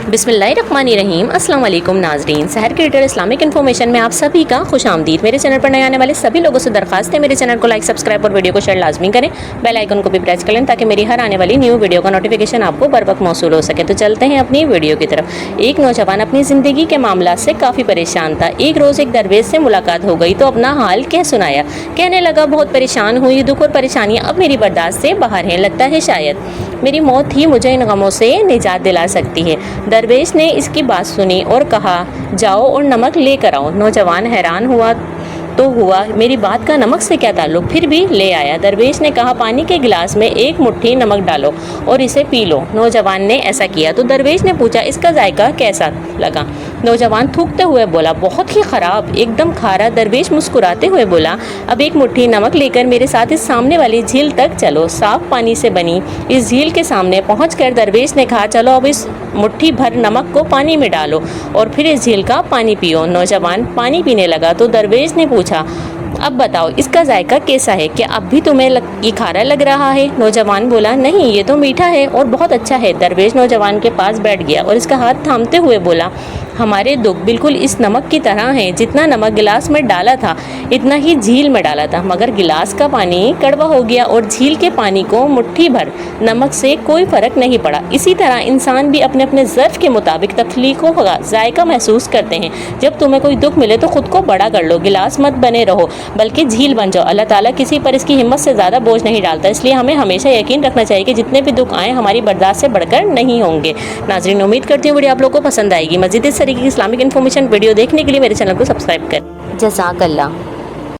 बिस्मिल्लाहिर्रहमानिर्रहीम। अस्सलाम वालेकुम नाज़रीन, शहर के डिटेल इस्लामिक इन्फॉर्मेशन में आप सभी का खुश आमदीद। मेरे चैनल पर नए आने वाले सभी लोगों से दरख्वास्त है मेरे चैनल को लाइक, सब्सक्राइब और वीडियो को शेयर लाजमी करें। बेल आइकन को भी प्रेस कर लें ताकि मेरी हर आने वाली न्यू वीडियो का नोटिफिकेशन आपको बर वक्त मौसूल हो सके। तो चलते हैं अपनी वीडियो की तरफ। एक नौजवान अपनी ज़िंदगी के मामला से काफ़ी परेशान था। एक रोज़ एक दरवेश से मुलाकात हो गई तो अपना हाल कह सुनाया। कहने लगा, बहुत परेशान हुई, दुख और परेशानियाँ अब मेरी बर्दाश्त से बाहर हैं। लगता है शायद मेरी मौत ही मुझे इन गमों से निजात दिला सकती है। दरवेश ने इसकी बात सुनी और कहा, जाओ और नमक लेकर आओ। नौजवान हैरान हुआ तो हुआ, मेरी बात का नमक से क्या ताल्लुक, फिर भी ले आया। दरवेश ने कहा, पानी के गिलास में एक मुट्ठी नमक डालो और इसे पी लो। नौजवान ने ऐसा किया तो दरवेश ने पूछा, इसका जायका कैसा लगा? नौजवान थूकते हुए बोला, बहुत ही ख़राब, एकदम खारा। दरवेश मुस्कुराते हुए बोला, अब एक मुट्ठी नमक लेकर मेरे साथ इस सामने वाली झील तक चलो। साफ पानी से बनी इस झील के सामने पहुंचकर दरवेश ने कहा, चलो अब इस मुट्ठी भर नमक को पानी में डालो और फिर इस झील का पानी पियो। नौजवान पानी पीने लगा तो दरवेश ने पूछा, अब बताओ इसका जायका कैसा है? क्या अब भी तुम्हें ये खारा लग रहा है? नौजवान बोला, नहीं, ये तो मीठा है और बहुत अच्छा है। दरवेश नौजवान के पास बैठ गया और इसका हाथ थामते हुए बोला, हमारे दुख बिल्कुल इस नमक की तरह हैं। जितना नमक गिलास में डाला था इतना ही झील में डाला था, मगर गिलास का पानी कड़वा हो गया और झील के पानी को मुट्ठी भर नमक से कोई फ़र्क नहीं पड़ा। इसी तरह इंसान भी अपने अपने ज़र्फ़ के मुताबिक तख्लीक़ों का जायका महसूस करते हैं। जब तुम्हें कोई दुख मिले तो ख़ुद को बड़ा कर लो, गिलास मत बने रहो बल्कि झील बन जाओ। अल्लाह ताला किसी पर इसकी हिम्मत से ज़्यादा बोझ नहीं डालता, इसलिए हमें हमेशा यकीन रखना चाहिए कि जितने भी दुख आए हमारी बर्दाश्त से बढ़कर नहीं होंगे। नाज़रीन, उम्मीद करती हूँ वीडियो आप लोगों को पसंद आएगी। मज़ीद इस तरीके की इस्लामिक इन्फॉर्मेशन वीडियो देखने के लिए मेरे चैनल को सब्सक्राइब करें। जज़ाकल्लाह।